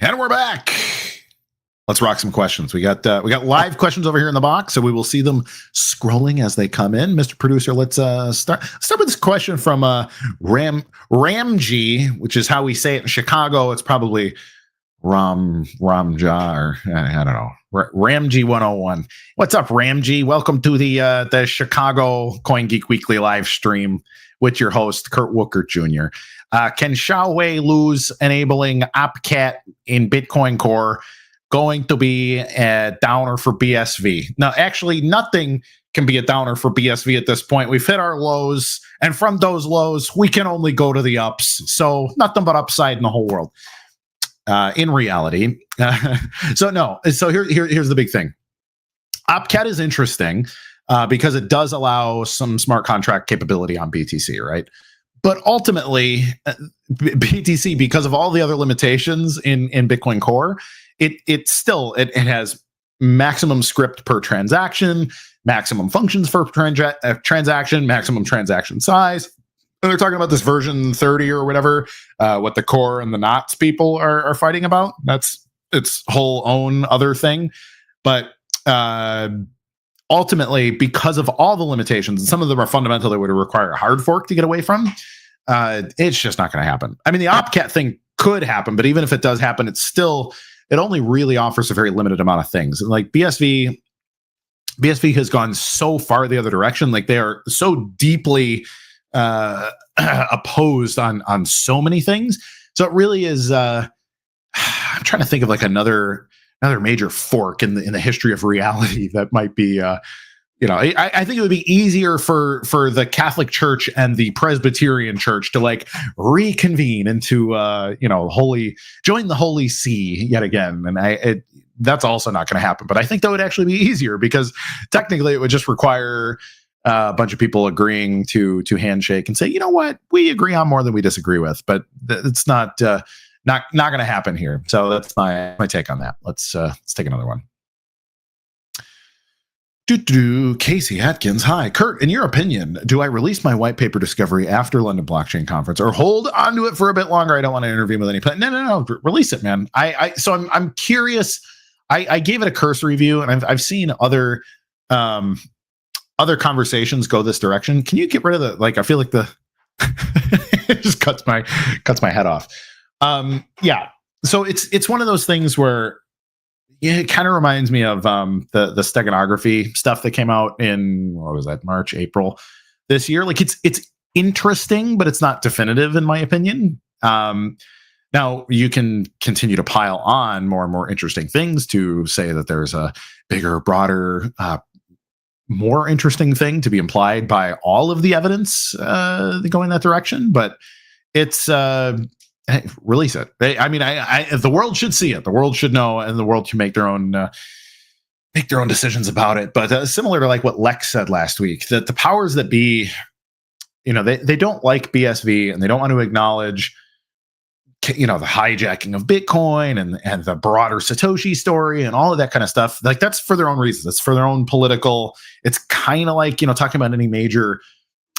And we're back. Let's rock some questions. We got live questions over here in the box, so we will see them scrolling as they come in. Mr. Producer, let's start with this question from Ramji, which is how we say it in Chicago. It's probably Ramja, or I don't know. Ramji 101. What's up, Ramji? Welcome to the Chicago CoinGeek Weekly live stream with your host, Kurt Wuckert Jr. Can Xiaowei lose enabling OpCat in Bitcoin Core going to be a downer for BSV? Now, actually, nothing can be a downer for BSV at this point. We've hit our lows, and from those lows, we can only go to the ups. So nothing but upside in the whole world. In reality. Here's the big thing. OpCat is interesting because it does allow some smart contract capability on BTC, right? But ultimately, BTC, because of all the other limitations in Bitcoin Core, it has maximum script per transaction, maximum functions per transaction, maximum transaction size. And they're talking about this version 30 or whatever, what the core and the knots people are fighting about. That's its whole own other thing. But ultimately, because of all the limitations, and some of them are fundamental that would require a hard fork to get away from, it's just not going to happen. I mean, the OpCat thing could happen, but even if it does happen, it only really offers a very limited amount of things. And like BSV has gone so far the other direction. Like they are so deeply opposed on so many things. So it really is. I'm trying to think of like another major fork in the history of reality that might be. I think it would be easier for the Catholic Church and the Presbyterian Church to like reconvene into join the Holy See yet again, and that's also not going to happen. But I think that would actually be easier because technically it would just require a bunch of people agreeing to handshake and say, you know what, we agree on more than we disagree with. But it's not going to happen here. So that's my take on that. Let's take another one. Casey Atkins. Hi, Kurt. In your opinion, do I release my white paper discovery after London Blockchain Conference or hold onto it for a bit longer? I don't want to interview with any plan. No. Release it, man. I'm curious. I gave it a cursory view, and I've seen other conversations go this direction. Can you get rid of the I feel like it just cuts my head off. Yeah. So it's one of those things where it kind of reminds me of the steganography stuff that came out in March, April this year. Like it's interesting, but it's not definitive in my opinion. Now you can continue to pile on more and more interesting things to say that there's a bigger, broader, more interesting thing to be implied by all of the evidence going that direction. But it's release it. The world should see it. The world should know, and the world can make their own decisions about it. But similar to like what Lex said last week, that the powers that be, they don't like BSV and they don't want to acknowledge, the hijacking of Bitcoin and the broader Satoshi story and all of that kind of stuff. Like that's for their own reasons. It's for their own political. It's kind of like talking about any major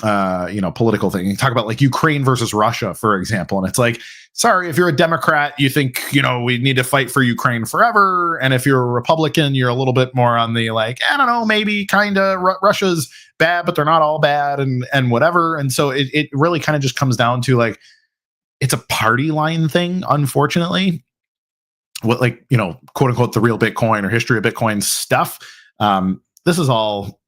political thing. You talk about like Ukraine versus Russia, for example, and it's like, sorry, if you're a Democrat, you think we need to fight for Ukraine forever, and if you're a Republican, you're a little bit more on the like, I don't know, maybe kind of Russia's bad, but they're not all bad, and whatever. And so it really kind of just comes down to like, it's a party line thing, unfortunately. What quote unquote the real Bitcoin or history of Bitcoin stuff. This is all.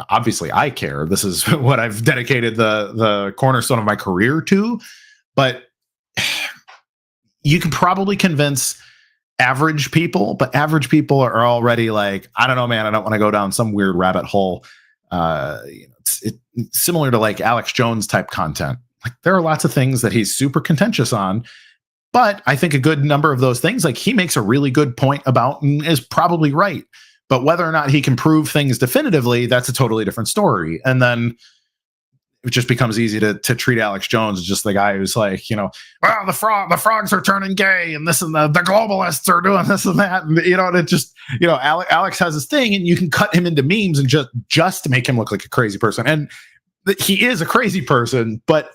Obviously, I care. This is what I've dedicated the cornerstone of my career to. But you can probably convince average people, but average people are already like, I don't know, man. I don't want to go down some weird rabbit hole. It's similar to like Alex Jones type content. Like there are lots of things that he's super contentious on, but I think a good number of those things, like he makes a really good point about and is probably right. But whether or not he can prove things definitively, that's a totally different story. And then it just becomes easy to treat Alex Jones as just the guy who's like, well, the frogs are turning gay, and this and the globalists are doing this and that, and and it just Alex has this thing, and you can cut him into memes and just to make him look like a crazy person, and he is a crazy person, but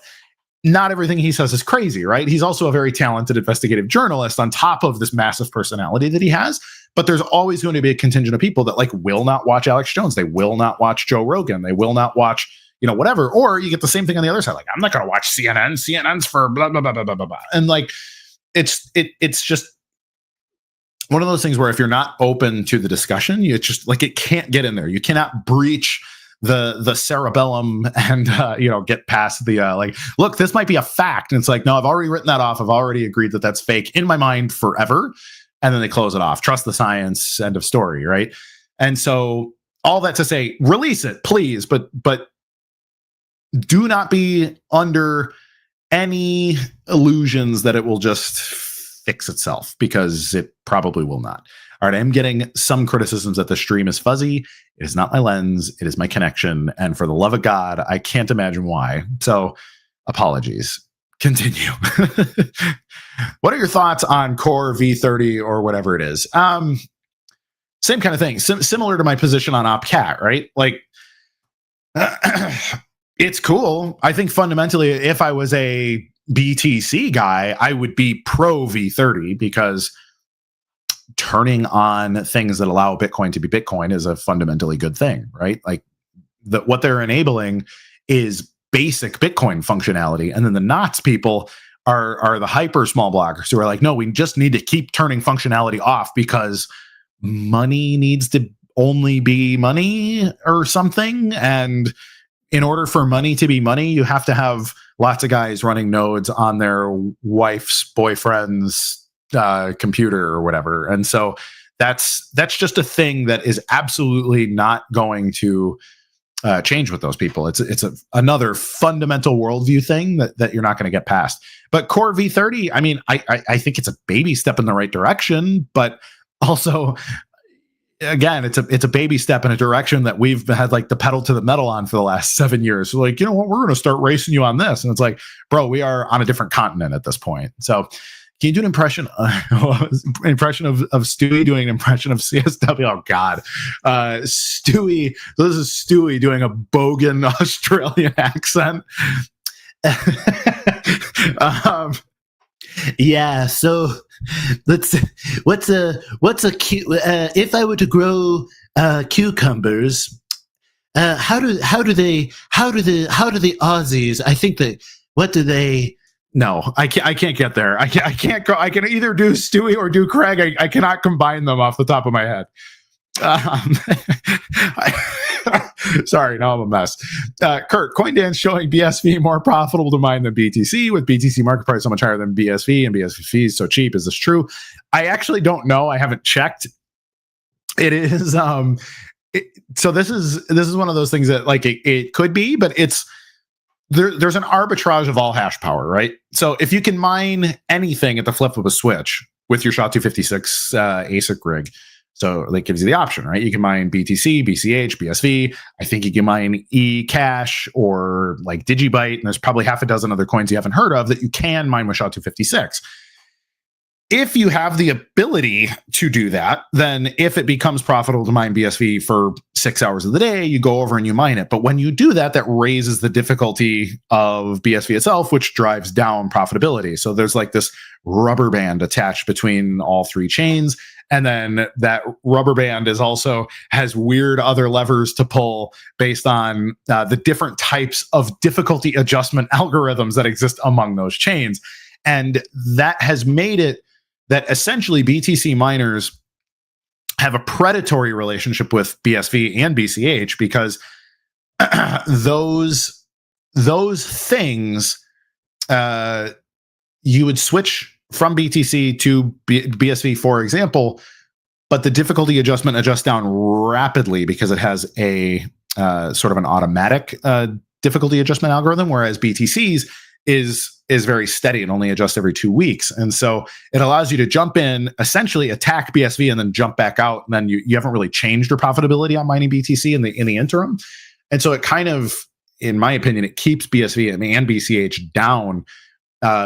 not everything he says is crazy, right? He's also a very talented investigative journalist on top of this massive personality that he has. But there's always going to be a contingent of people that like will not watch Alex Jones. They will not watch Joe Rogan. They will not watch, whatever. Or you get the same thing on the other side. Like, I'm not going to watch CNN. CNN's for blah, blah, blah, blah, blah, blah, blah. And like, it's just one of those things where if you're not open to the discussion, it's just like, it can't get in there. You cannot breach the cerebellum and get past the like, look, this might be a fact. And it's like, no, I've already written that off. I've already agreed that that's fake in my mind forever. And then they close it off. Trust the science, end of story, right? And so all that to say, release it, please, but do not be under any illusions that it will just fix itself, because it probably will not. All right, I'm getting some criticisms that the stream is fuzzy. It is not my lens. It is my connection. And for the love of God, I can't imagine why. So apologies. Continue. What are your thoughts on Core V30 or whatever it is? Same kind of thing. Similar to my position on OpCat, right? Like, it's cool. I think fundamentally, if I was a BTC guy, I would be pro V30, because turning on things that allow Bitcoin to be Bitcoin is a fundamentally good thing, right? Like, what they're enabling is basic Bitcoin functionality. And then the Knots people are the hyper small blockers who are like, no, we just need to keep turning functionality off because money needs to only be money or something. And in order for money to be money, you have to have lots of guys running nodes on their wife's boyfriend's computer or whatever. And so that's just a thing that is absolutely not going to change with those people. It's another fundamental worldview thing that you're not going to get past. But Core V30, I mean, I think it's a baby step in the right direction, but also, again, it's a baby step in a direction that we've had like the pedal to the metal on for the last 7 years. So like, you know what, we're going to start racing you on this. And it's like, bro, we are on a different continent at this point. So can you do an impression of Stewie doing an impression of CSW? Oh God. Stewie. So this is Stewie doing a bogan Australian accent. Yeah. So what's a if I were to grow cucumbers, how do the Aussies? I think that what do they? No, I can't get there. I can't go. I can either do Stewie or do Craig. I cannot combine them off the top of my head. Sorry, now I'm a mess. Kurt, CoinDance showing BSV more profitable to mine than BTC, with BTC market price so much higher than BSV and BSV fees so cheap. Is this true? I actually don't know. I haven't checked. It is. So this is one of those things that like it could be, but it's. There's an arbitrage of all hash power, right? So if you can mine anything at the flip of a switch with your SHA-256 ASIC rig, so that gives you the option, right? You can mine BTC, BCH, BSV. I think you can mine eCash or like Digibyte, and there's probably half a dozen other coins you haven't heard of that you can mine with SHA-256. If you have the ability to do that, then if it becomes profitable to mine BSV for 6 hours of the day, you go over and you mine it. But when you do that, that raises the difficulty of BSV itself, which drives down profitability. So there's like this rubber band attached between all three chains. And then that rubber band has weird other levers to pull based on the different types of difficulty adjustment algorithms that exist among those chains. And that has made it that essentially BTC miners have a predatory relationship with BSV and BCH, because those things, you would switch from BTC to BSV, for example, but the difficulty adjustment adjusts down rapidly because it has a sort of an automatic difficulty adjustment algorithm, whereas BTC's is very steady and only adjusts every 2 weeks. And so it allows you to jump in, essentially attack BSV and then jump back out. And then you haven't really changed your profitability on mining BTC in the interim. And so it kind of, in my opinion, it keeps BSV and BCH down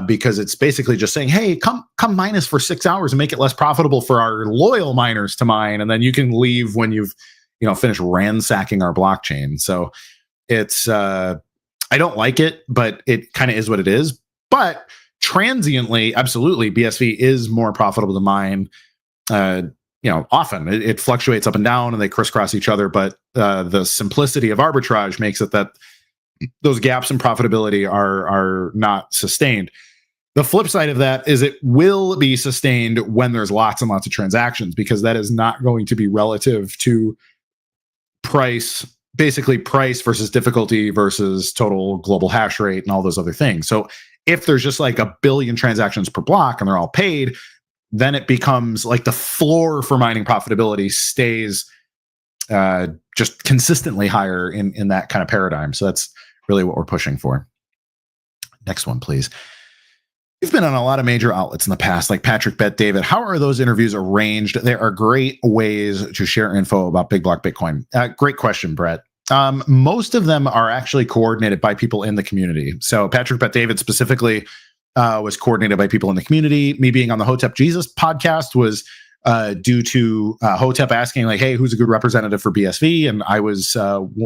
because it's basically just saying, hey, come mine us for 6 hours and make it less profitable for our loyal miners to mine. And then you can leave when you've finished ransacking our blockchain. So it's I don't like it, but it kind of is what it is. But transiently, absolutely, BSV is more profitable to mine. Often it fluctuates up and down and they crisscross each other, but the simplicity of arbitrage makes it that those gaps in profitability are not sustained. The flip side of that is it will be sustained when there's lots and lots of transactions, because that is not going to be relative to price, basically price versus difficulty versus total global hash rate and all those other things. So if there's just like a billion transactions per block and they're all paid, then it becomes like the floor for mining profitability stays just consistently higher in that kind of paradigm. So that's really what we're pushing for. Next one, please. You've been on a lot of major outlets in the past, like Patrick Bet David. How are those interviews arranged? There are great ways to share info about Big Block Bitcoin. Great question, Brett. Most of them are actually coordinated by people in the community. So Patrick Bet David specifically was coordinated by people in the community. Me being on the Hotep Jesus podcast was due to Hotep asking, like, hey, who's a good representative for BSV? And I was,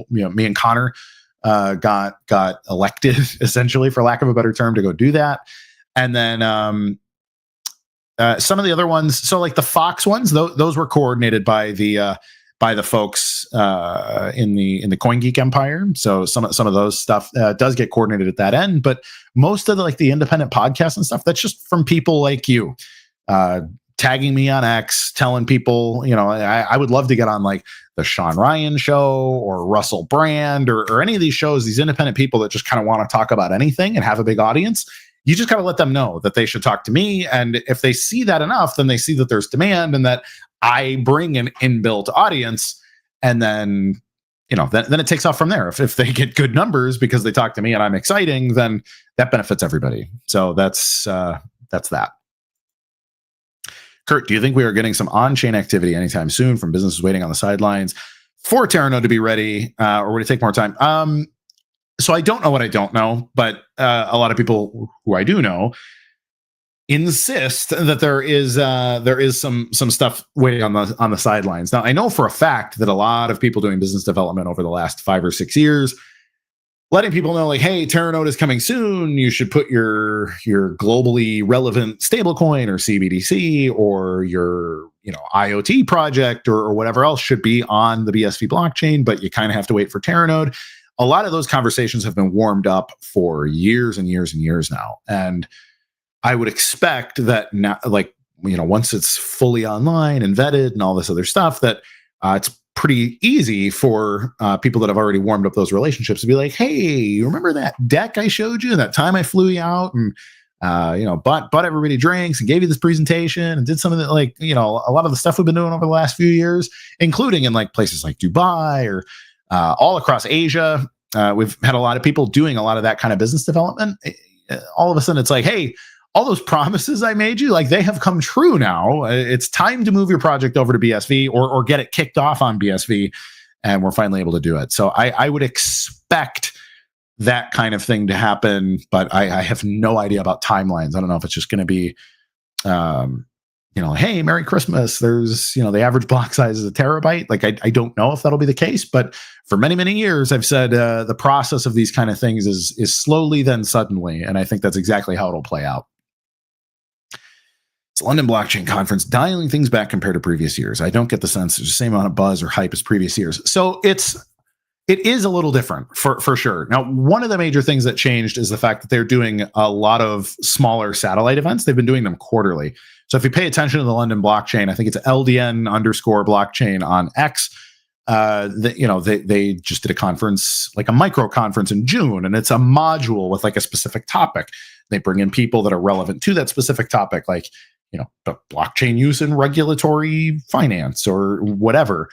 me and Connor got elected, essentially, for lack of a better term, to go do that. And then some of the other ones, so like the Fox ones, those were coordinated by the folks in the CoinGeek empire. So some of those stuff does get coordinated at that end, but most of the independent podcasts and stuff, that's just from people like you, tagging me on X, telling people, I would love to get on like the Sean Ryan show or Russell Brand or any of these shows, these independent people that just kind of want to talk about anything and have a big audience. You just got to let them know that they should talk to me. And if they see that enough, then they see that there's demand and that I bring an inbuilt audience. And then, then it takes off from there. If they get good numbers because they talk to me and I'm exciting, then that benefits everybody. So that's that. Kurt, do you think we are getting some on-chain activity anytime soon from businesses waiting on the sidelines for Terranode to be ready, or would it take more time? So I don't know what I don't know, but a lot of people who I do know insist that there is some stuff waiting on the sidelines. Now, I know for a fact that a lot of people doing business development over the last 5 or 6 years, letting people know, like, hey, Terranode is coming soon. You should put your globally relevant stablecoin or CBDC or your IoT project or whatever else should be on the BSV blockchain, but you kind of have to wait for Terranode. A lot of those conversations have been warmed up for years and years and years now. And I would expect that now, once it's fully online and vetted and all this other stuff, that it's pretty easy for people that have already warmed up those relationships to be like, hey, you remember that deck I showed you that time I flew you out and, bought everybody drinks and gave you this presentation and did some of the, a lot of the stuff we've been doing over the last few years, including in like places like Dubai or all across Asia. We've had a lot of people doing a lot of that kind of business development. All of a sudden it's like, hey, all those promises I made you, like, they have come true now. It's time to move your project over to BSV or get it kicked off on BSV. And we're finally able to do it. So I would expect that kind of thing to happen, but I have no idea about timelines. I don't know if it's just going to be, hey, Merry Christmas. There's, the average block size is a terabyte. Like, I don't know if that'll be the case, but for many, many years, I've said the process of these kind of things is slowly, then suddenly. And I think that's exactly how it'll play out. It's London Blockchain Conference dialing things back compared to previous years. I don't get the sense there's the same amount of buzz or hype as previous years. So it is a little different for sure. Now, one of the major things that changed is the fact that they're doing a lot of smaller satellite events. They've been doing them quarterly. So if you pay attention to the London blockchain, I think it's LDN_blockchain on X. They just did a conference, like a micro conference in June, and it's a module with like a specific topic. They bring in people that are relevant to that specific topic, like, the blockchain use in regulatory finance or whatever.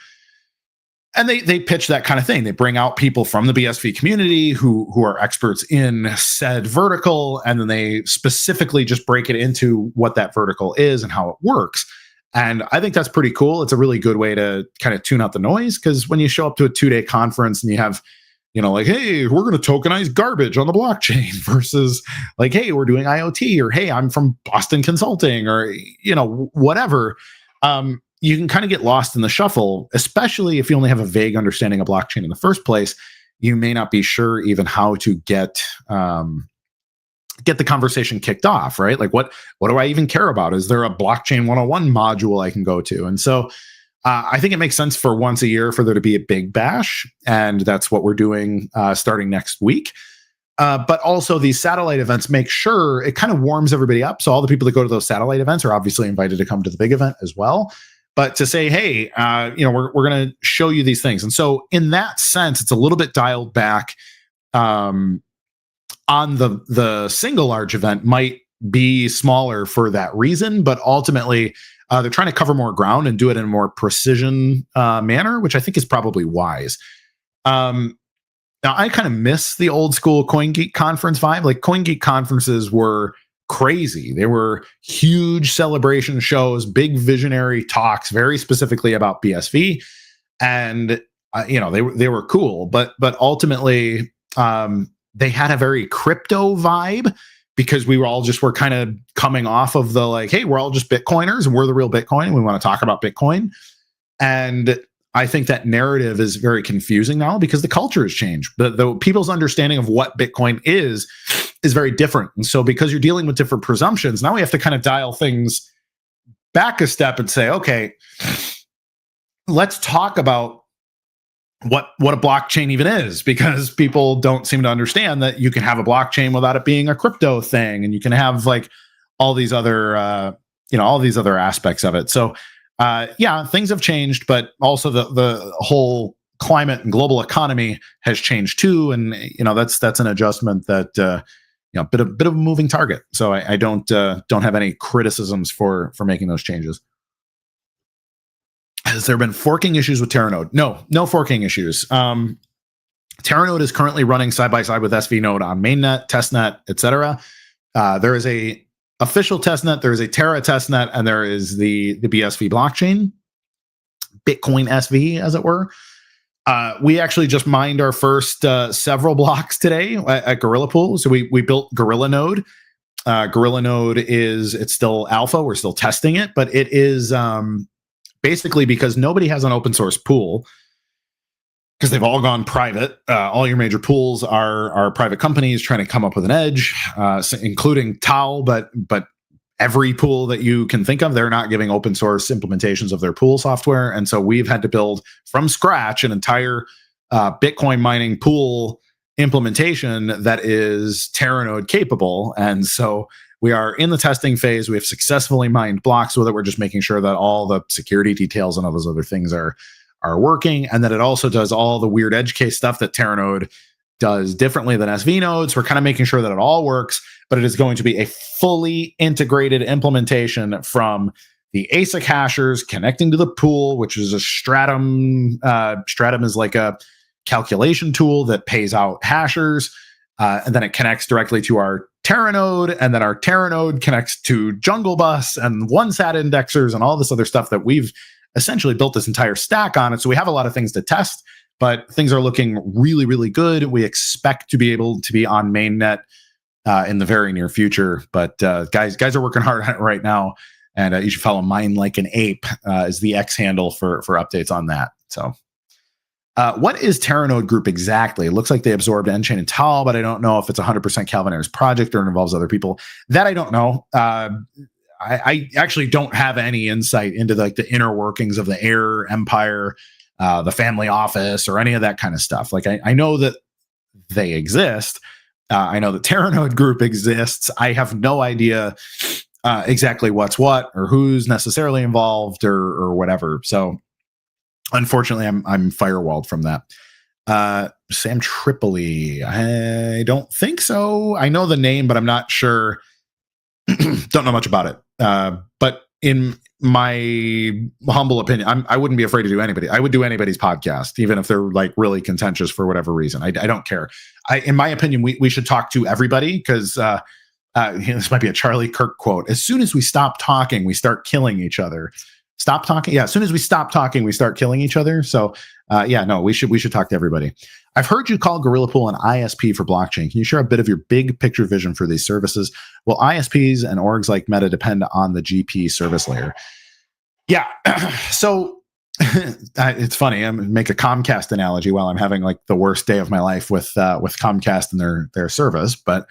And they pitch that kind of thing. They bring out people from the BSV community who are experts in said vertical, and then they specifically just break it into what that vertical is and how it works. And I think that's pretty cool. It's a really good way to kind of tune out the noise, because when you show up to a 2-day conference and you have, like, hey, we're going to tokenize garbage on the blockchain versus like, hey, we're doing IoT, or hey, I'm from Boston Consulting, or, whatever. You can kind of get lost in the shuffle, especially if you only have a vague understanding of blockchain in the first place. you may not be sure even how to get the conversation kicked off, right? Like what do I even care about? Is there a blockchain 101 module I can go to? And so I think it makes sense for once a year for there to be a big bash, and that's what we're doing starting next week. But also these satellite events make sure it kind of warms everybody up. So all the people that go to those satellite events are obviously invited to come to the big event as well. But to say, hey, we're going to show you these things. And so in that sense, it's a little bit dialed back. On the single large event might be smaller for that reason, but ultimately they're trying to cover more ground and do it in a more precision manner, which I think is probably wise. Now, I kind of miss the old school CoinGeek conference vibe. Like CoinGeek conferences were crazy. They were huge celebration shows, big visionary talks, very specifically about BSV, and they were cool. But ultimately, they had a very crypto vibe because we were kind of coming off of the like, hey, we're all just Bitcoiners and we're the real Bitcoin. And we want to talk about Bitcoin. And I think that narrative is very confusing now because the culture has changed. The people's understanding of what Bitcoin is very different. And so because you're dealing with different presumptions, now we have to kind of dial things back a step and say, okay, let's talk about what a blockchain even is, because people don't seem to understand that you can have a blockchain without it being a crypto thing, and you can have like all these other aspects of it. So things have changed, but also the whole climate and global economy has changed too, and that's an adjustment that bit of a moving target. So I don't have any criticisms for making those changes. Has there been forking issues with Terranode? No forking issues. Terranode is currently running side by side with SV Node on mainnet, testnet, etc. There is a official testnet, there is a Terra testnet, and there is the BSV blockchain, Bitcoin SV, as it were. We actually just mined our first several blocks today at Gorilla Pool. So we built Gorilla Node. Gorilla Node it's still alpha. We're still testing it, but it is basically because nobody has an open source pool, because they've all gone private. All your major pools are private companies trying to come up with an edge, including Tau, but every pool that you can think of, they're not giving open source implementations of their pool software. And so we've had to build from scratch an entire Bitcoin mining pool implementation that is Terranode capable. And so we are in the testing phase. We have successfully mined blocks with it. We're just making sure that all the security details and all those other things are working, and that it also does all the weird edge case stuff that Terranode does differently than SV nodes. We're kind of making sure that it all works, but it is going to be a fully integrated implementation from the ASIC hashers connecting to the pool, which is a Stratum. Stratum is like a calculation tool that pays out hashers, and then it connects directly to our Terranode, and then our Terranode connects to Jungle Bus and OneSat indexers and all this other stuff that we've essentially built this entire stack on it. So we have a lot of things to test, but things are looking really, really good. We expect to be able to be on mainnet in the very near future. But guys are working hard on it right now, and you should follow Mine Like an Ape is the X handle for updates on that. So what is Terranode Group exactly? It looks like they absorbed Enchain and Tal, but I don't know if it's 100% Calvin Ayres project or it involves other people. That I don't know. I actually don't have any insight into the inner workings of the Air Empire, the family office, or any of that kind of stuff. Like I know that they exist. I know that Terranode Group exists. I have no idea exactly what's what or who's necessarily involved or whatever. So unfortunately, I'm firewalled from that. Sam Tripoli, I don't think so. I know the name, but I'm not sure. Don't know much about it. But in my humble opinion, I wouldn't be afraid to do anybody. I would do anybody's podcast, even if they're like really contentious for whatever reason. I don't care. In my opinion, we should talk to everybody, because this might be a Charlie Kirk quote. As soon as we stop talking, we start killing each other. Stop talking. Yeah. As soon as we stop talking, we start killing each other. So we should talk to everybody. I've heard you call Gorilla Pool an ISP for blockchain. Can you share a bit of your big picture vision for these services? Well, ISPs and orgs like Meta depend on the GP service layer. Yeah. So It's funny. I'm gonna make a Comcast analogy while I'm having like the worst day of my life with Comcast and their service. But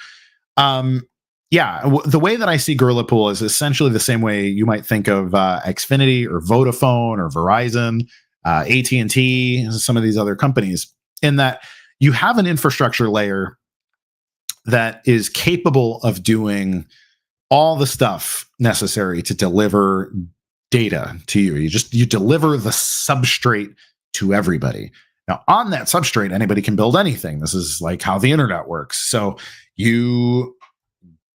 um, yeah, the way that I see Gorilla Pool is essentially the same way you might think of Xfinity or Vodafone or Verizon, AT&T, some of these other companies, in that you have an infrastructure layer that is capable of doing all the stuff necessary to deliver data to you. You deliver the substrate to everybody. Now, on that substrate, anybody can build anything. This is like how the internet works. So you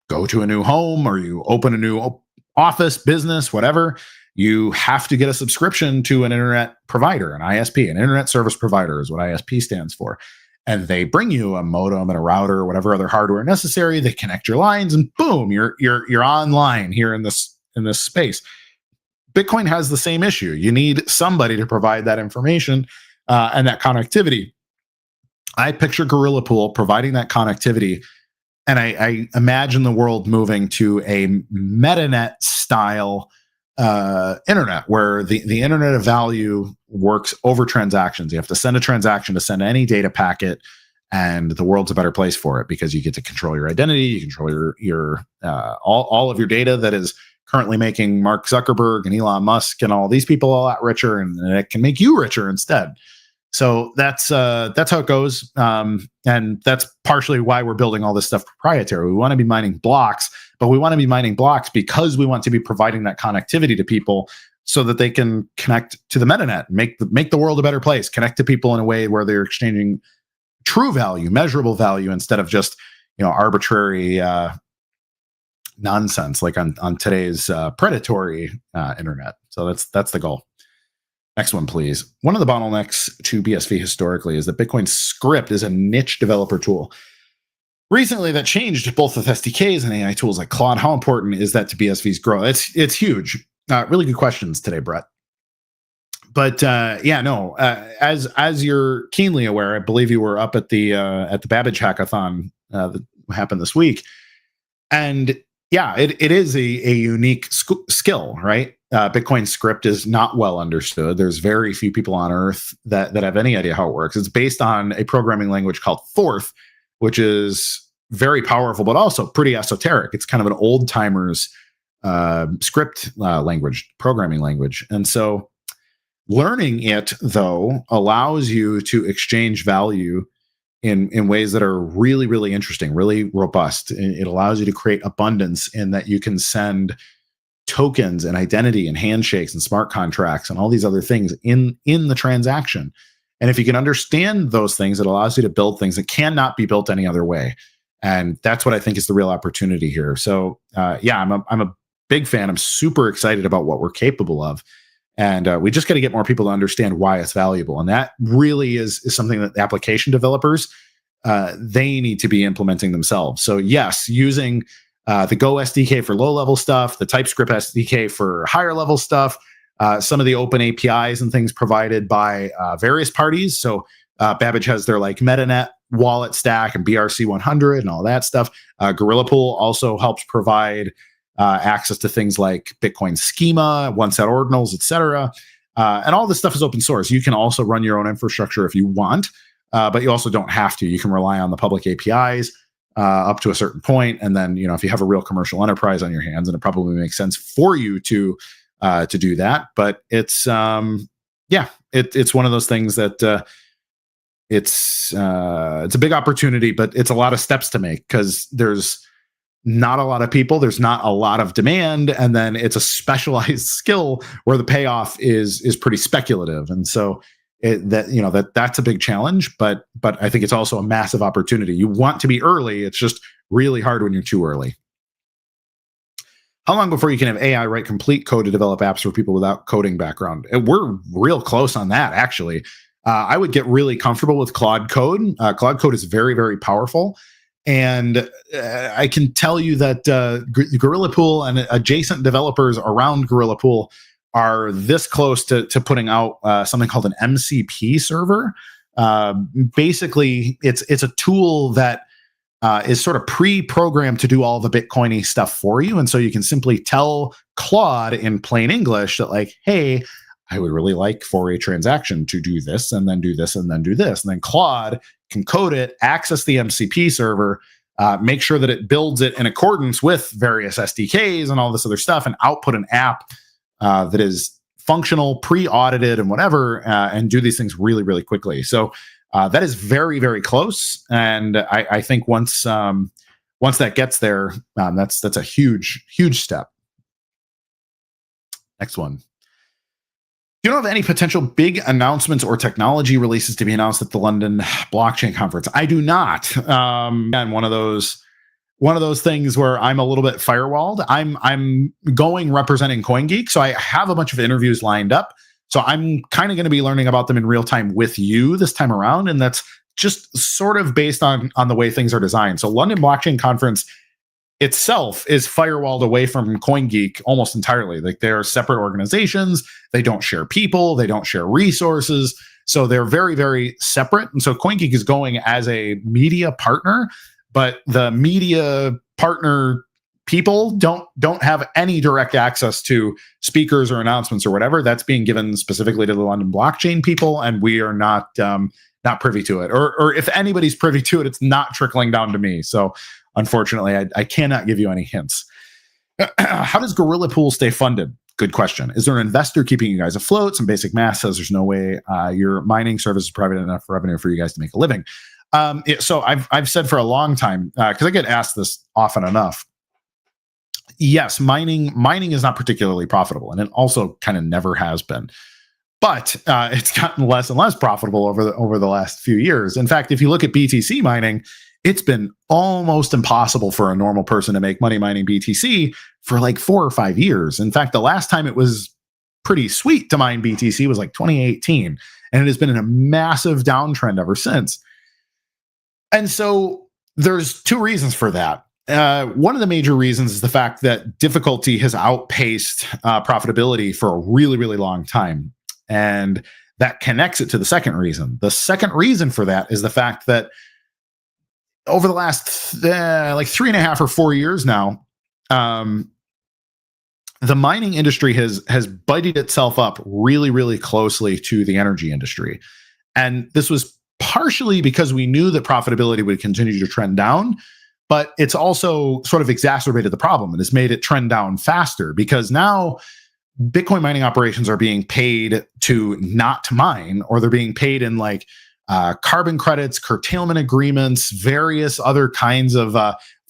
go to a new home or you open a new office, business, whatever. You have to get a subscription to an internet provider, an ISP, an internet service provider is what ISP stands for. And they bring you a modem and a router or whatever other hardware necessary. They connect your lines, and boom, you're online here in this space. Bitcoin has the same issue. You need somebody to provide that information and that connectivity. I picture Gorilla Pool providing that connectivity, and I imagine the world moving to a metanet style internet where the internet of value works over transactions. You have to send a transaction to send any data packet, and the world's a better place for it because you get to control your identity, you control your all of your data that is currently making Mark Zuckerberg and Elon Musk and all these people a lot richer, and it can make you richer instead. So that's how it goes, and that's partially why we're building all this stuff proprietary. We want to be mining blocks, but we want to be mining blocks because we want to be providing that connectivity to people so that they can connect to the metanet, make the world a better place, connect to people in a way where they're exchanging true value, measurable value, instead of just arbitrary nonsense like on today's predatory internet. So that's the goal. Next one, please. One of the bottlenecks to BSV historically is that Bitcoin script is a niche developer tool. Recently, that changed both with SDKs and AI tools like Claude. How important is that to BSV's growth? It's huge. Really good questions today, Brett. But as you're keenly aware, I believe you were up at the Babbage hackathon that happened this week, and yeah, it is a unique skill, right? Bitcoin script is not well understood. There's very few people on Earth that have any idea how it works. It's based on a programming language called Forth, which is very powerful, but also pretty esoteric. It's kind of an old timers script language, programming language. And so learning it, though, allows you to exchange value in ways that are really, really interesting, really robust. It allows you to create abundance in that you can send tokens and identity and handshakes and smart contracts and all these other things in the transaction. And if you can understand those things, it allows you to build things that cannot be built any other way. And that's what I think is the real opportunity here. So I'm a big fan. I'm super excited about what we're capable of. And we just got to get more people to understand why it's valuable. And that really is something that the application developers, they need to be implementing themselves. So yes, using the Go SDK for low-level stuff, the TypeScript SDK for higher-level stuff, some of the open APIs and things provided by various parties. So Babbage has their like MetaNet wallet stack and BRC100 and all that stuff. Gorilla Pool also helps provide access to things like Bitcoin schema, one-set ordinals, etc. And all this stuff is open source. You can also run your own infrastructure if you want, but you also don't have to. You can rely on the public APIs up to a certain point, and then if you have a real commercial enterprise on your hands, and it probably makes sense for you to do that. But it's it's one of those things that it's a big opportunity, but it's a lot of steps to make because there's not a lot of people, there's not a lot of demand, and then it's a specialized skill where the payoff is pretty speculative. And so that's a big challenge, but I think it's also a massive opportunity. You want to be early. It's just really hard when you're too early. How long before you can have AI write complete code to develop apps for people without coding background? And we're real close on that, actually. I would get really comfortable with Claude Code. Claude Code is very, very powerful. And I can tell you that Gorilla Pool and adjacent developers around Gorilla Pool are this close to putting out something called an MCP server. Basically, it's a tool that is sort of pre-programmed to do all the Bitcoin-y stuff for you. And so you can simply tell Claude in plain English that like, hey, I would really like for a transaction to do this and then do this and then do this. And then Claude can code it, access the MCP server, make sure that it builds it in accordance with various SDKs and all this other stuff, and output an app that is functional, pre-audited, and whatever, and do these things really, really quickly. So that is very, very close. And I think once that gets there, that's a huge, huge step. Next one. You don't have any potential big announcements or technology releases to be announced at the London Blockchain Conference. I do not. And one of those things where I'm a little bit firewalled. I'm going representing CoinGeek, so I have a bunch of interviews lined up. So I'm kind of going to be learning about them in real time with you this time around, and that's just sort of based on the way things are designed. So London Blockchain Conference itself is firewalled away from CoinGeek almost entirely. Like, they're separate organizations. They don't share people. They don't share resources. So they're very, very separate. And so CoinGeek is going as a media partner, but the media partner people don't have any direct access to speakers or announcements or whatever. That's being given specifically to the London blockchain people, and we are not privy to it. Or if anybody's privy to it, it's not trickling down to me. So unfortunately, I cannot give you any hints. How does Gorilla Pool stay funded? Good question. Is there an investor keeping you guys afloat? Some basic math says there's no way your mining service is providing enough revenue for you guys to make a living. So I've said for a long time, because I get asked this often enough. Yes, mining is not particularly profitable, and it also kind of never has been. But it's gotten less and less profitable over the last few years. In fact, if you look at BTC mining, it's been almost impossible for a normal person to make money mining BTC for like 4 or 5 years. In fact, the last time it was pretty sweet to mine BTC was like 2018, and it has been in a massive downtrend ever since. And so there's 2 reasons for that. One of the major reasons is the fact that difficulty has outpaced profitability for a really, really long time. And that connects it to the second reason. The second reason for that is the fact that over the last like 3.5 or 4 years now, the mining industry has buddied itself up really, really closely to the energy industry. And this was partially because we knew that profitability would continue to trend down, but it's also sort of exacerbated the problem and has made it trend down faster, because now Bitcoin mining operations are being paid to not mine, or they're being paid in like carbon credits, curtailment agreements, various other kinds of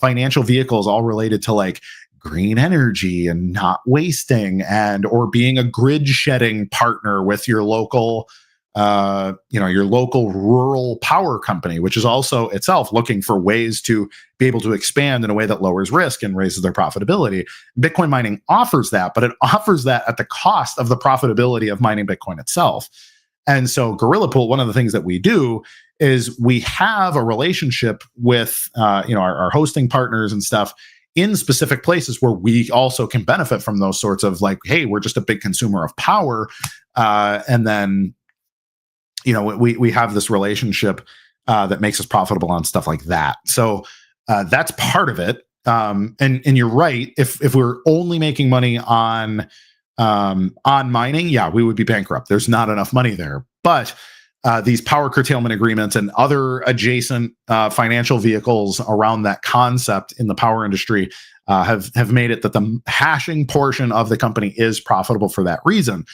financial vehicles, all related to like green energy and not wasting, and or being a grid shedding partner with your local your local rural power company, which is also itself looking for ways to be able to expand in a way that lowers risk and raises their profitability. Bitcoin mining offers that, but it offers that at the cost of the profitability of mining Bitcoin itself. And so Gorilla Pool, one of the things that we do is we have a relationship with our hosting partners and stuff in specific places where we also can benefit from those sorts of like, hey, we're just a big consumer of power, and then we have this relationship that makes us profitable on stuff like that. So that's part of it. And you're right. If we're only making money on mining, yeah, we would be bankrupt. There's not enough money there. But these power curtailment agreements and other adjacent financial vehicles around that concept in the power industry have made it that the hashing portion of the company is profitable for that reason.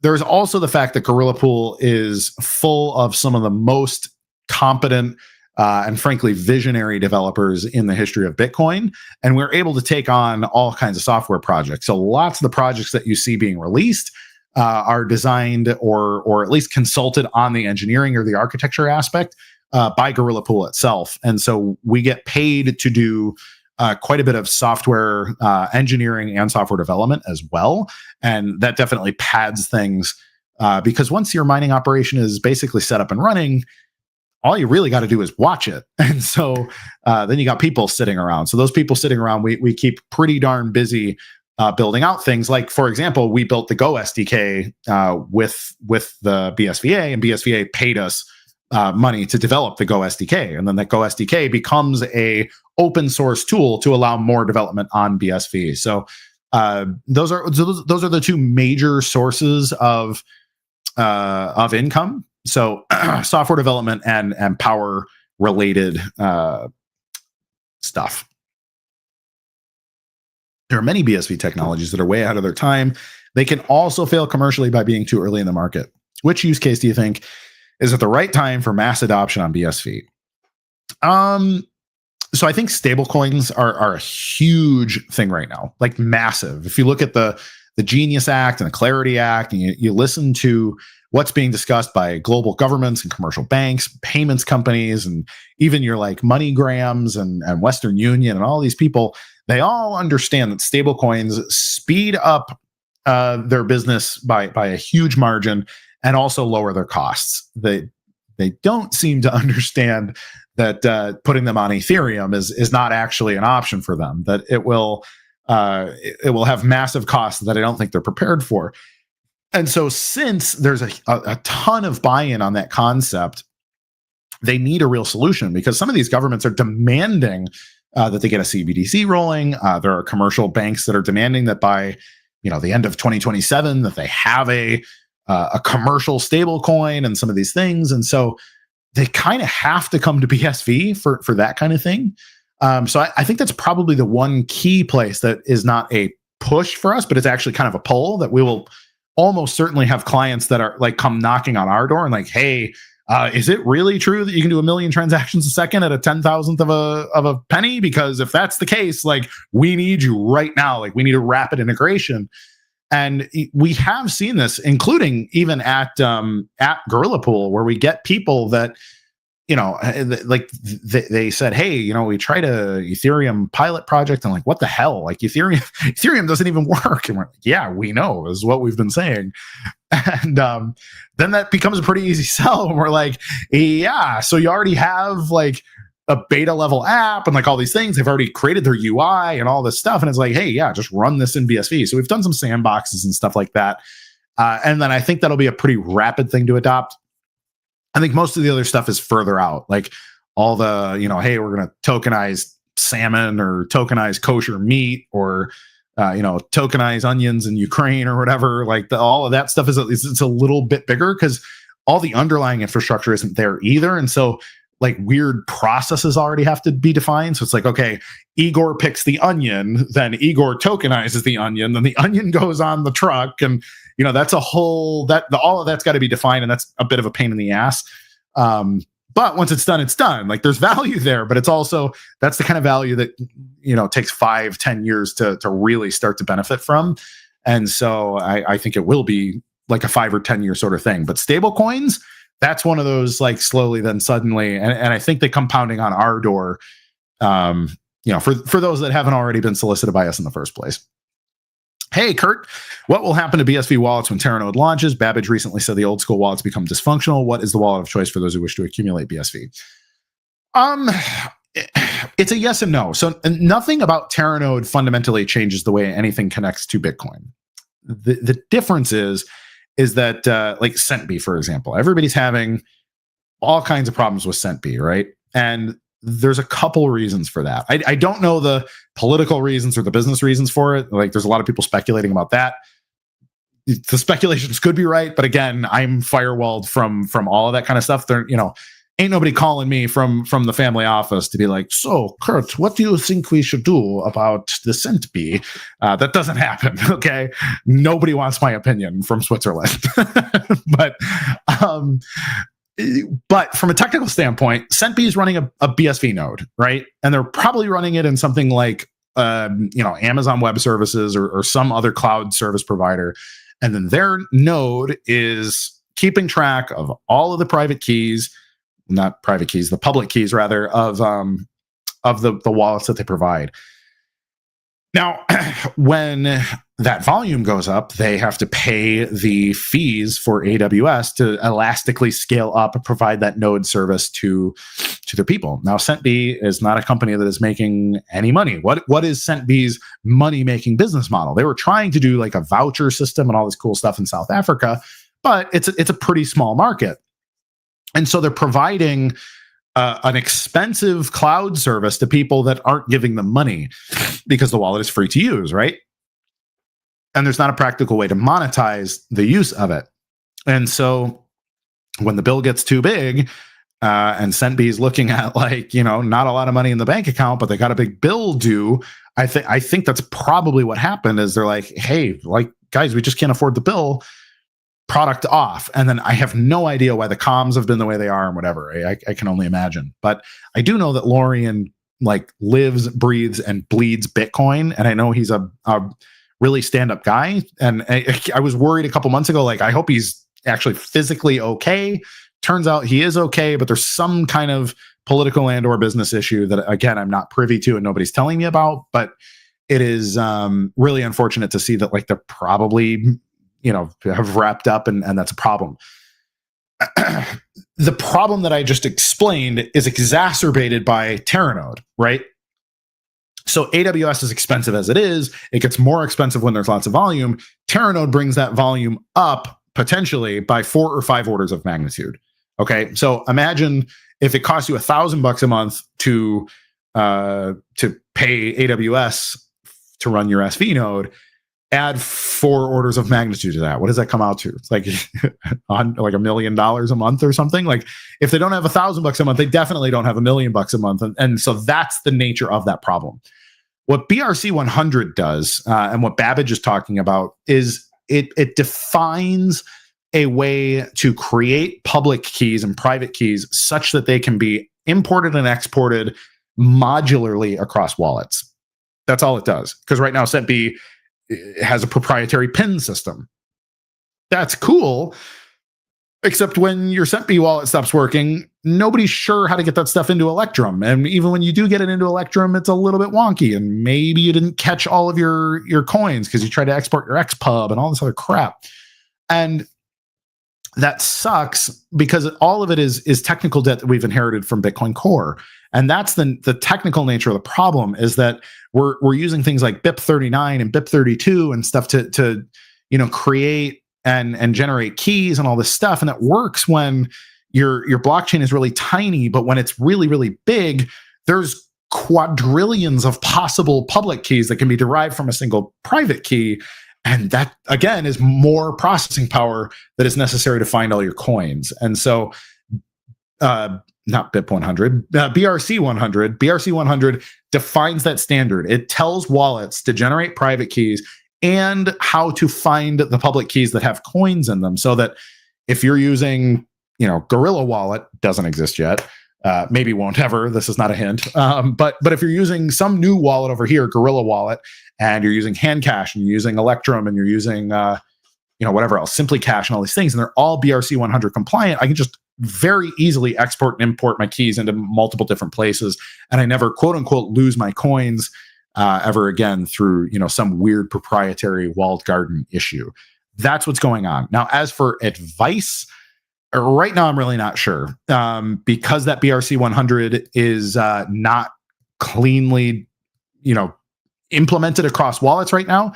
There's also the fact that Gorilla Pool is full of some of the most competent and frankly visionary developers in the history of Bitcoin, and we're able to take on all kinds of software projects. So lots of the projects that you see being released are designed or at least consulted on the engineering or the architecture aspect by Gorilla Pool itself. And so we get paid to do quite a bit of software engineering and software development as well. And that definitely pads things because once your mining operation is basically set up and running, all you really got to do is watch it. And so then you got people sitting around. So those people sitting around, we keep pretty darn busy building out things. Like, for example, we built the Go SDK with the BSVA, and BSVA paid us money to develop the Go SDK. And then that Go SDK becomes a open source tool to allow more development on BSV. So Those are the two major sources of income. So software development and power related stuff. There are many BSV technologies that are way ahead of their time. They can also fail commercially by being too early in the market. Which use case do you think is at the right time for mass adoption on BSV? So I think stablecoins are a huge thing right now, like massive. If you look at the Genius Act and the Clarity Act, and you listen to what's being discussed by global governments and commercial banks, payments companies, and even your like MoneyGrams and Western Union and all these people, they all understand that stablecoins speed up their business by a huge margin and also lower their costs. They don't seem to understand that putting them on Ethereum is not actually an option for them, that it will have massive costs that I don't think they're prepared for. And so since there's a ton of buy-in on that concept, they need a real solution, because some of these governments are demanding that they get a CBDC rolling. There are commercial banks that are demanding that by the end of 2027 that they have a commercial stable coin and some of these things. And so they kind of have to come to BSV for that kind of thing. So I think that's probably the one key place that is not a push for us, but it's actually kind of a pull that we will almost certainly have clients that are like come knocking on our door and like, hey, is it really true that you can do 1 million transactions a second at a 10,000th of a penny? Because if that's the case, like we need you right now. Like we need a rapid integration. And we have seen this, including even at Gorilla Pool, where we get people that, they said, hey, we tried a Ethereum pilot project, and like, what the hell? Like Ethereum doesn't even work. And we're like, yeah, we know, is what we've been saying. And then that becomes a pretty easy sell. And we're like, yeah, so you already have like a beta level app and like all these things. They've already created their UI and all this stuff. And it's like, hey, yeah, just run this in BSV. So we've done some sandboxes and stuff like that. And then I think that'll be a pretty rapid thing to adopt. I think most of the other stuff is further out, like all the, hey, we're going to tokenize salmon or tokenize kosher meat or, tokenize onions in Ukraine or whatever. Like all of that stuff it's a little bit bigger because all the underlying infrastructure isn't there either. And so like weird processes already have to be defined. So it's like, okay, Igor picks the onion, then Igor tokenizes the onion, then the onion goes on the truck. And, that's a whole, all of that's got to be defined. And that's a bit of a pain in the ass. But once it's done, it's done. Like there's value there, but it's also, that's the kind of value that, takes 5-10 years to really start to benefit from. And so I think it will be like a 5 or 10 year sort of thing. But stable coins, that's one of those like slowly then suddenly, and I think they compounding on our door, for those that haven't already been solicited by us in the first place. Hey, Kurt, what will happen to BSV wallets when Terranode launches? Babbage recently said the old school wallets become dysfunctional. What is the wallet of choice for those who wish to accumulate BSV? It's a yes and no. So nothing about Terranode fundamentally changes the way anything connects to Bitcoin. The difference is that like Centbee, for example, everybody's having all kinds of problems with Centbee, right? And there's a couple reasons for that. I don't know the political reasons or the business reasons for it. Like there's a lot of people speculating about that. The speculations could be right, but again, I'm firewalled from all of that kind of stuff. There, ain't nobody calling me from the family office to be like, so Kurt, what do you think we should do about the Centbee? That doesn't happen. Okay. Nobody wants my opinion from Switzerland, but from a technical standpoint, Centbee is running a BSV node, right? And they're probably running it in something like, Amazon Web Services or some other cloud service provider. And then their node is keeping track of all of the private keys, not private keys, the public keys rather, of the wallets that they provide. Now, when that volume goes up, they have to pay the fees for AWS to elastically scale up and provide that node service to their people. Now, Centbee is not a company that is making any money. What is Centbee's money-making business model? They were trying to do like a voucher system and all this cool stuff in South Africa, but it's a pretty small market. And so they're providing an expensive cloud service to people that aren't giving them money because the wallet is free to use, right? and there's not a practical way to monetize the use of it. And so when the bill gets too big, and CentB is looking at like, not a lot of money in the bank account, but they got a big bill due. I think that's probably what happened. Is they're like, hey, like guys, we just can't afford the bill. Product off. And then I have no idea why the comms have been the way they are and whatever. I can only imagine. But I do know that Lorian like lives, breathes, and bleeds Bitcoin, and I know he's a really stand-up guy. And I was worried a couple months ago, like I hope he's actually physically okay. Turns out he is okay, but there's some kind of political and or business issue that, again, I'm not privy to and nobody's telling me about. But it is really unfortunate to see that like they're probably, have wrapped up and that's a problem. The problem that I just explained is exacerbated by Terranode, right? So AWS is expensive as it is. It gets more expensive when there's lots of volume. Terranode brings that volume up potentially by 4 or 5 orders of magnitude. Okay, so imagine if it costs you $1,000 a month to pay AWS to run your SV node. Add 4 orders of magnitude to that. What does that come out to? It's like on like $1 million a month or something. Like if they don't have $1,000 a month, they definitely don't have $1 million a month. And so that's the nature of that problem. What BRC 100 does, and what Babbage is talking about, is it defines a way to create public keys and private keys such that they can be imported and exported modularly across wallets. That's all it does. Because right now, CentB has a proprietary PIN system. That's cool, except when your CentB wallet stops working, nobody's sure how to get that stuff into Electrum. And even when you do get it into Electrum, it's a little bit wonky, and maybe you didn't catch all of your coins because you tried to export your XPub and all this other crap. And that sucks because all of it is technical debt that we've inherited from Bitcoin Core. And that's the technical nature of the problem, is that we're using things like BIP39 and BIP32 and stuff to create and generate keys and all this stuff. And that works when your blockchain is really tiny, but when it's really, really big, there's quadrillions of possible public keys that can be derived from a single private key. And that, again, is more processing power that is necessary to find all your coins. And so, not BIP 100, BRC 100. BRC 100 defines that standard. It tells wallets to generate private keys and how to find the public keys that have coins in them, so that if you're using, Gorilla Wallet, doesn't exist yet, maybe won't ever. This is not a hint. But if you're using some new wallet over here, Gorilla Wallet, and you're using Handcash and you're using Electrum and you're using whatever else, Simply Cash and all these things, and they're all BRC 100 compliant, I can just very easily export and import my keys into multiple different places, and I never, quote unquote, lose my coins ever again through some weird proprietary walled garden issue. That's what's going on. Now, as for advice, right now I'm really not sure, because that BRC 100 is not cleanly implemented across wallets right now.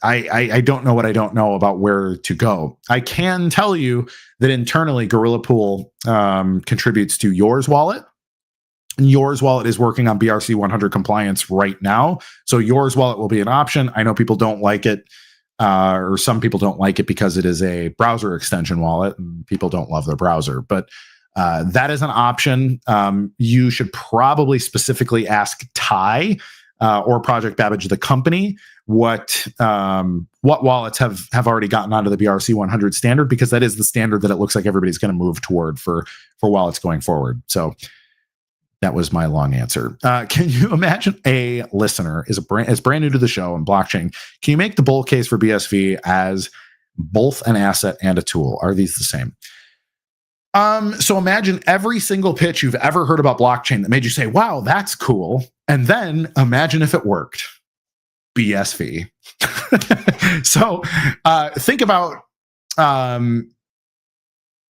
I don't know what I don't know about where to go. I can tell you that internally, Gorilla Pool contributes to Yours Wallet. And Yours Wallet is working on BRC 100 compliance right now. So Yours Wallet will be an option. I know people don't like it, or some people don't like it because it is a browser extension wallet, and people don't love their browser. But that is an option. You should probably specifically ask Ty or Project Babbage, the company, what wallets have already gotten onto the BRC 100 standard, because that is the standard that it looks like everybody's going to move toward for wallets going forward. So that was my long answer. Can you imagine a listener is brand new to the show and blockchain? Can you make the bull case for BSV as both an asset and a tool? Are these the same? So imagine every single pitch you've ever heard about blockchain that made you say, wow, that's cool. And then imagine if it worked. BSV. So think about,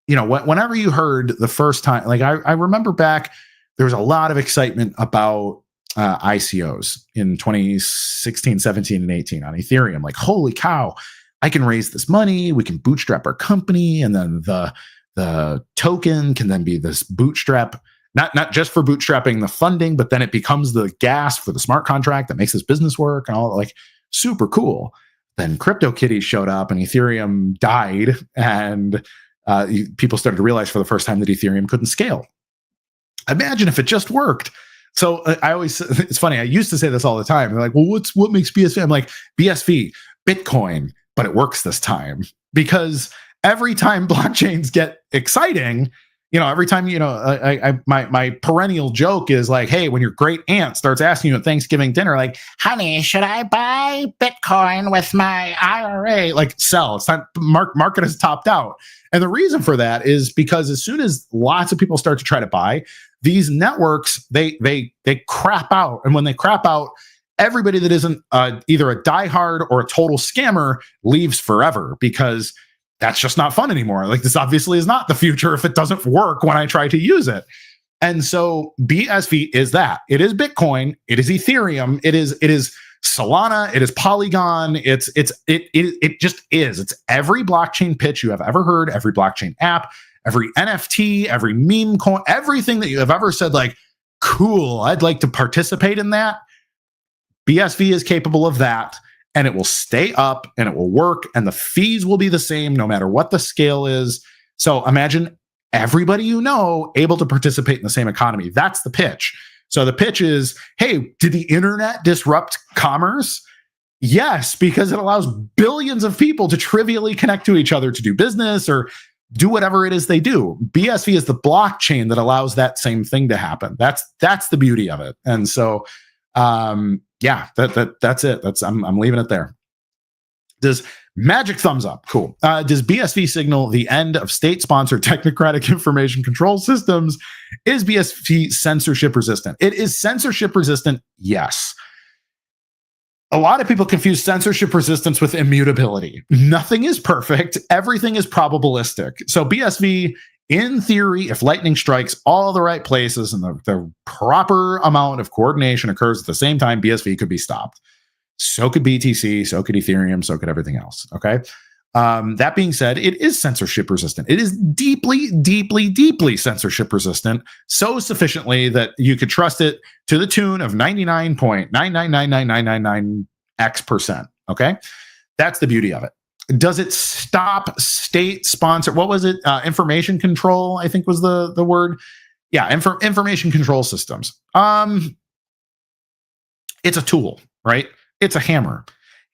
whenever you heard the first time, like I remember back, there was a lot of excitement about ICOs in 2016, 17, and 18 on Ethereum. Like, holy cow, I can raise this money. We can bootstrap our company. And then the token can then be this bootstrap, not just for bootstrapping the funding, but then it becomes the gas for the smart contract that makes this business work and all, like, super cool. Then CryptoKitties showed up and Ethereum died, and people started to realize for the first time that Ethereum couldn't scale. Imagine if it just worked. So I always, it's funny, I used to say this all the time. They're like, well, what makes BSV? I'm like, BSV, Bitcoin, but it works this time. Because every time blockchains get exciting, every time, my perennial joke is like, hey, when your great aunt starts asking you at Thanksgiving dinner, like, honey, should I buy Bitcoin with my IRA? Like, sell. It's not, market has topped out. And the reason for that is because as soon as lots of people start to try to buy, these networks, they crap out. And when they crap out, everybody that isn't either a diehard or a total scammer leaves forever, because that's just not fun anymore. Like, this obviously is not the future if it doesn't work when I try to use it. And so BSV is that. It is Bitcoin. It is Ethereum. It is Solana. It is Polygon. It just is. It's every blockchain pitch you have ever heard, every blockchain app, every NFT, every meme coin, everything that you have ever said, like, cool, I'd like to participate in that. BSV is capable of that, and it will stay up and it will work, and the fees will be the same no matter what the scale is. So imagine everybody able to participate in the same economy. That's the pitch. So the pitch is, hey, did the internet disrupt commerce? Yes, because it allows billions of people to trivially connect to each other to do business or do whatever it is they do. BSV is the blockchain that allows that same thing to happen. That's the beauty of it. And so, that's it. I'm leaving it there. Does magic thumbs up? Cool. Does BSV signal the end of state-sponsored technocratic information control systems? Is BSV censorship resistant? It is censorship resistant, yes. A lot of people confuse censorship resistance with immutability. Nothing is perfect. Everything is probabilistic. So BSV, in theory, if lightning strikes all the right places and the proper amount of coordination occurs at the same time, BSV could be stopped. So could BTC, so could Ethereum, so could everything else. Okay. That being said, it is censorship resistant. It is deeply, deeply, deeply censorship resistant, so sufficiently that you could trust it to the tune of 99.9999999x%. Okay. That's the beauty of it. Does it stop state sponsored? What was it? Information control, I think was the word. Yeah. Information control systems. It's a tool, right? It's a hammer.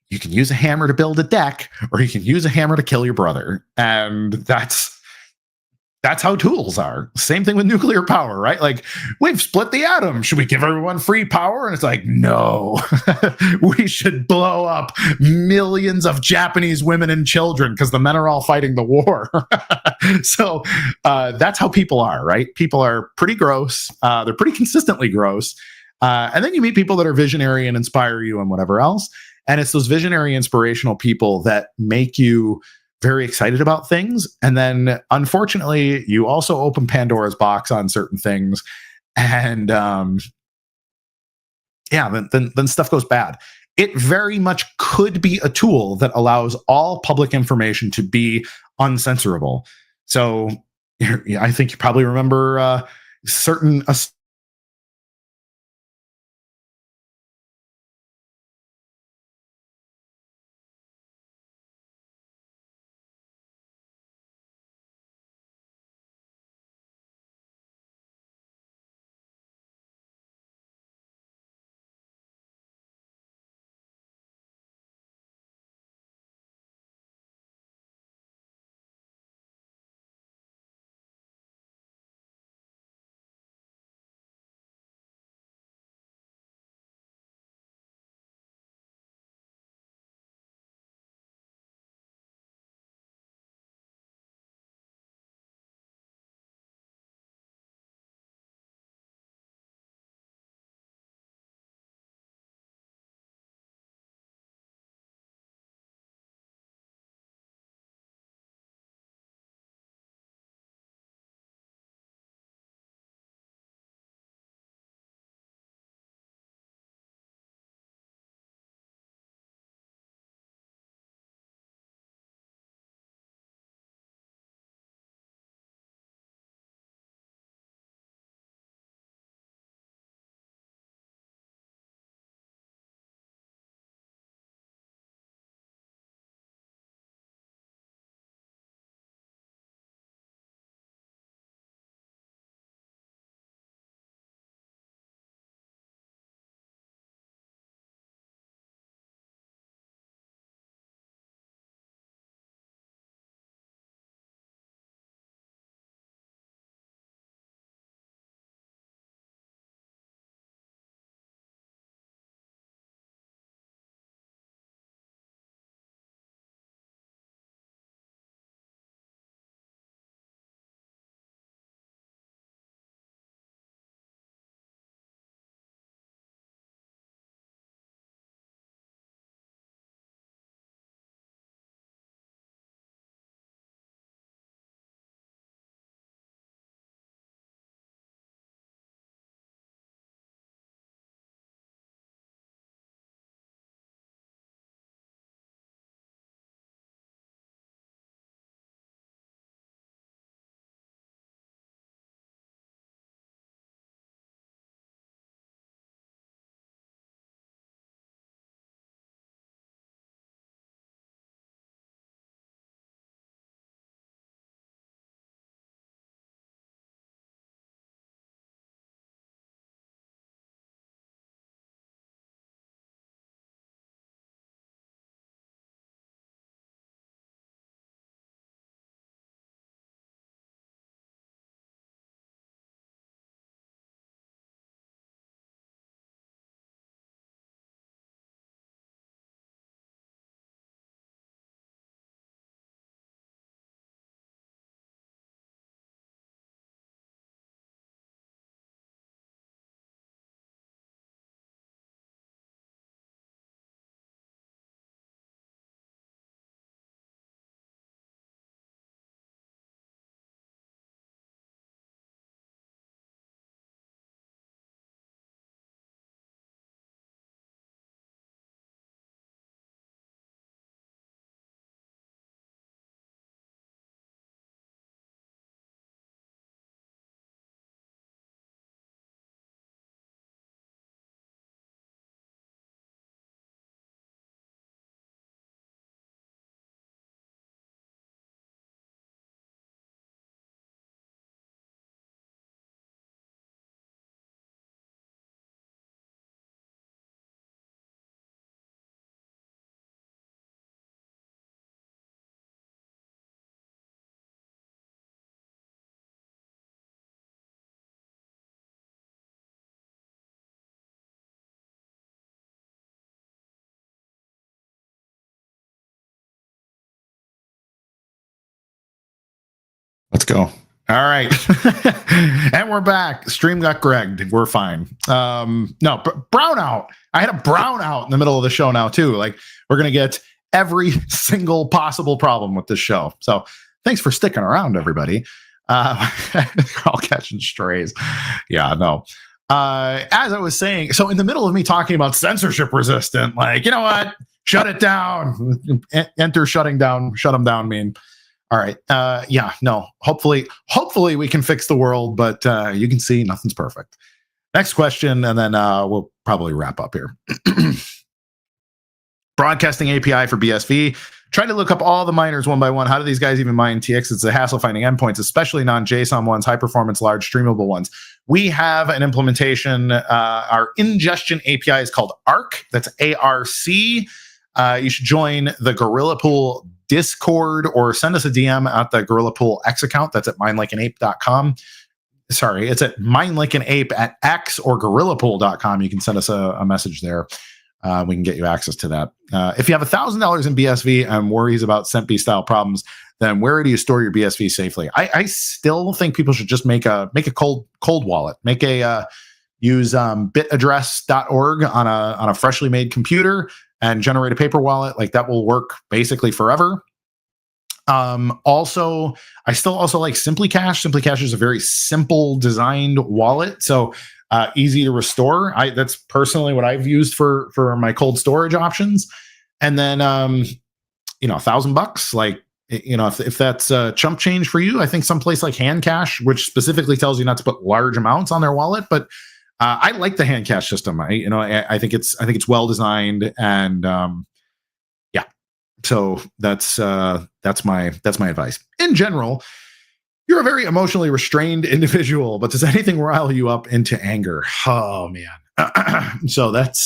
You can use a hammer to build a deck, or you can use a hammer to kill your brother. And that's how tools are. Same thing with nuclear power, right? Like, we've split the atom. Should we give everyone free power? And it's like, no, we should blow up millions of Japanese women and children because the men are all fighting the war. So that's how people are, right? People are pretty gross. They're pretty consistently gross. And then you meet people that are visionary and inspire you and whatever else. And it's those visionary, inspirational people that make you very excited about things. And then, unfortunately, you also open Pandora's box on certain things. And then stuff goes bad. It very much could be a tool that allows all public information to be uncensorable. So I think you probably remember certain Let's go. All right. And we're back. Stream got Gregged. We're fine. No, brownout. I had a brownout in the middle of the show now, too. Like, we're going to get every single possible problem with this show. So thanks for sticking around, everybody. They're all catching strays. Yeah, no. As I was saying, so in the middle of me talking about censorship resistant, like, you know what? Shut it down. Enter shut them down mean. All right. Yeah, no. Hopefully we can fix the world, but you can see nothing's perfect. Next question, and then we'll probably wrap up here. Broadcasting API for BSV. Trying to look up all the miners one by one. How do these guys even mine TX? It's a hassle finding endpoints, especially non-JSON ones, high performance, large streamable ones. We have an implementation. Our ingestion API is called ARC. That's ARC. You should join the Gorilla Pool Discord or send us a DM at the Gorilla Pool X account. That's at minelikeanape.com. Sorry, it's at minelikeanape at X or gorillapool.com. You can send us a message there. We can get you access to that. If you have $1,000 in BSV and worries about CentB style problems, then where do you store your BSV safely? I still think people should just make a cold wallet. Make a use bitaddress.org on a freshly made computer and generate a paper wallet. Like, that will work basically forever. Also, I still also like SimplyCash. SimplyCash is a very simple designed wallet. So easy to restore. That's personally what I've used for my cold storage options. And then, $1,000, like, if that's chump change for you, I think someplace like Handcash, which specifically tells you not to put large amounts on their wallet, but I like the Handcash system. I think it's well designed, and yeah. So that's my advice. In general, you're a very emotionally restrained individual, but does anything rile you up into anger? Oh man. So that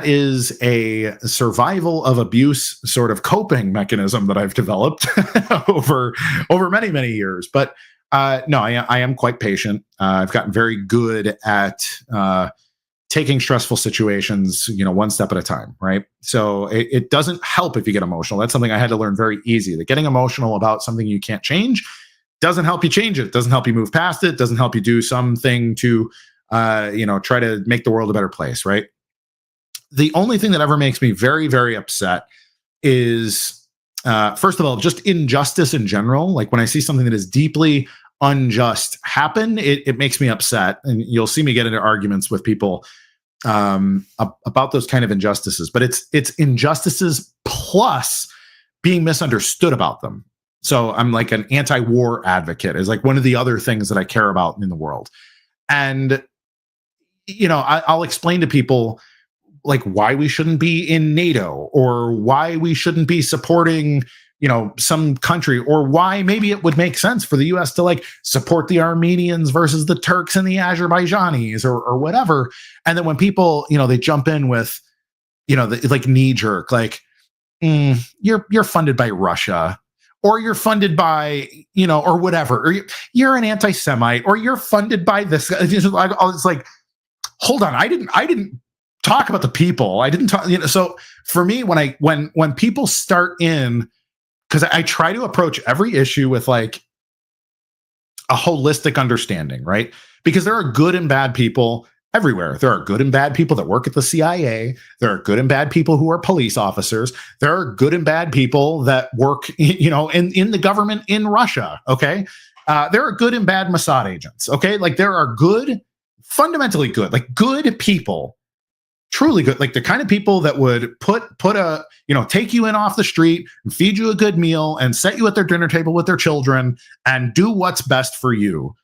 is a survival of abuse sort of coping mechanism that I've developed over many, many years. But no, I am quite patient. I've gotten very good at taking stressful situations, one step at a time, right? So it doesn't help if you get emotional. That's something I had to learn very easy, that getting emotional about something you can't change doesn't help you change it. Doesn't help you move past it. Doesn't help you do something to, try to make the world a better place, right? The only thing that ever makes me very, very upset is, first of all, just injustice in general. Like, when I see something that is deeply unjust happen, it makes me upset. And you'll see me get into arguments with people about those kind of injustices. But it's injustices plus being misunderstood about them. So I'm like an anti-war advocate, is like one of the other things that I care about in the world. And, I'll explain to people, like, why we shouldn't be in NATO, or why we shouldn't be supporting, some country, or why maybe it would make sense for the US to like support the Armenians versus the Turks and the Azerbaijanis or whatever. And then when people, they jump in with, like knee jerk, like, you're funded by Russia, or you're funded by, or whatever, or you're an anti-Semite, or you're funded by this. It's like, hold on. I didn't talk about the people. I didn't talk, so for me, when people start in, because I try to approach every issue with like a holistic understanding, right? Because there are good and bad people everywhere. There are good and bad people that work at the CIA. There are good and bad people who are police officers. There are good and bad people that work, in the government in Russia. Okay. There are good and bad Mossad agents. Okay. Like, there are good, fundamentally good, like good people, truly good, like the kind of people that would put a, take you in off the street and feed you a good meal and set you at their dinner table with their children and do what's best for you.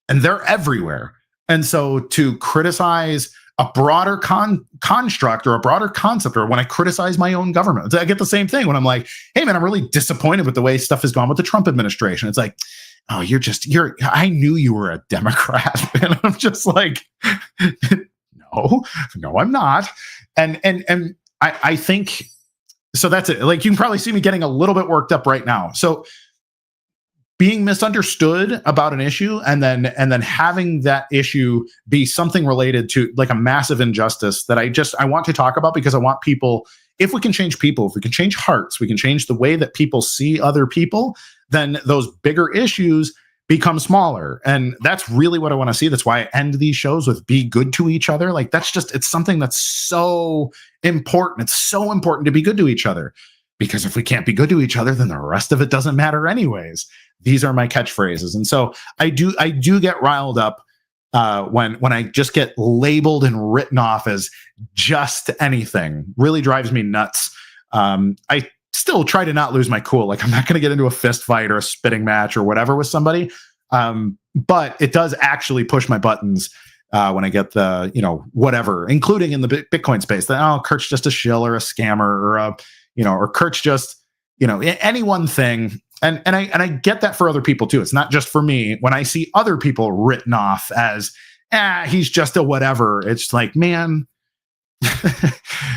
And they're everywhere. And so to criticize a broader construct or a broader concept, or when I criticize my own government, I get the same thing when I'm like, hey man, I'm really disappointed with the way stuff has gone with the Trump administration. It's like, oh, I knew you were a Democrat. And I'm just like, no, I'm not. And I think, so that's it. Like, you can probably see me getting a little bit worked up right now. So being misunderstood about an issue, and then having that issue be something related to like a massive injustice that I want to talk about, because I want people if we can change people, if we can change hearts, we can change the way that people see other people, then those bigger issues become smaller. And that's really what I want to see. That's why I end these shows with be good to each other. Like that's just, it's something that's so important. It's so important to be good to each other, because if we can't be good to each other, then the rest of it doesn't matter anyways. These are my catchphrases. And so I do get riled up when I just get labeled and written off as just anything. Really drives me nuts. I still try to not lose my cool. Like I'm not going to get into a fist fight or a spitting match or whatever with somebody. But it does actually push my buttons when I get the, whatever, including in the Bitcoin space, that, oh, Kurt's just a shill or a scammer or or Kurt's just, any one thing. And I get that for other people too. It's not just for me. When I see other people written off as, he's just a whatever, it's like, man,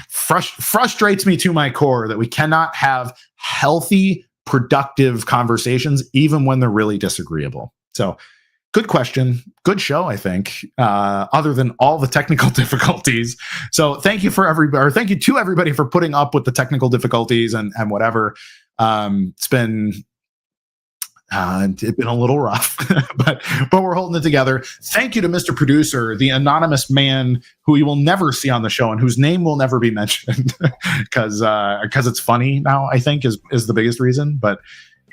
frustrates me to my core that we cannot have healthy, productive conversations, even when they're really disagreeable. So good question. Good show, I think, other than all the technical difficulties. So thank you to everybody for putting up with the technical difficulties and whatever. It's been a little rough, but we're holding it together. Thank you to Mr. Producer, the anonymous man who you will never see on the show and whose name will never be mentioned because it's funny now, I think is the biggest reason. But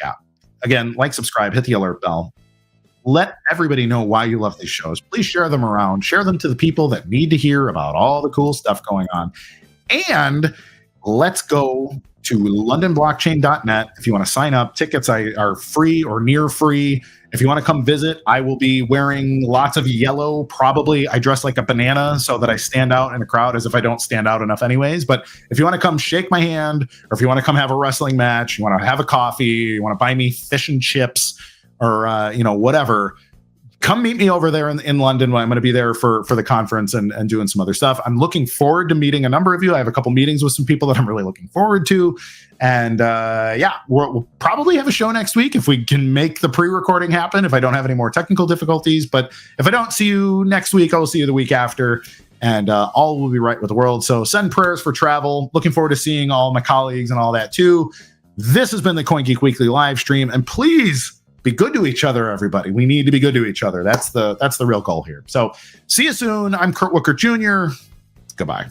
yeah, again, like, subscribe, hit the alert bell. Let everybody know why you love these shows. Please share them around. Share them to the people that need to hear about all the cool stuff going on. And let's go to londonblockchain.net. If you want to sign up, tickets are free or near free. If you want to come visit, I will be wearing lots of yellow. Probably I dress like a banana so that I stand out in a crowd, as if I don't stand out enough anyways. But if you want to come shake my hand, or if you want to come have a wrestling match, you want to have a coffee, you want to buy me fish and chips, or whatever, come meet me over there in London. I'm going to be there for the conference and doing some other stuff. I'm looking forward to meeting a number of you. I have a couple meetings with some people that I'm really looking forward to. And we'll probably have a show next week if we can make the pre-recording happen, if I don't have any more technical difficulties. But if I don't see you next week, I will see you the week after. And all will be right with the world. So send prayers for travel. Looking forward to seeing all my colleagues and all that too. This has been the CoinGeek Weekly live stream. And please be good to each other, everybody. We need to be good to each other. That's the real goal here. So see you soon. I'm Kurt Wuckert Jr. Goodbye.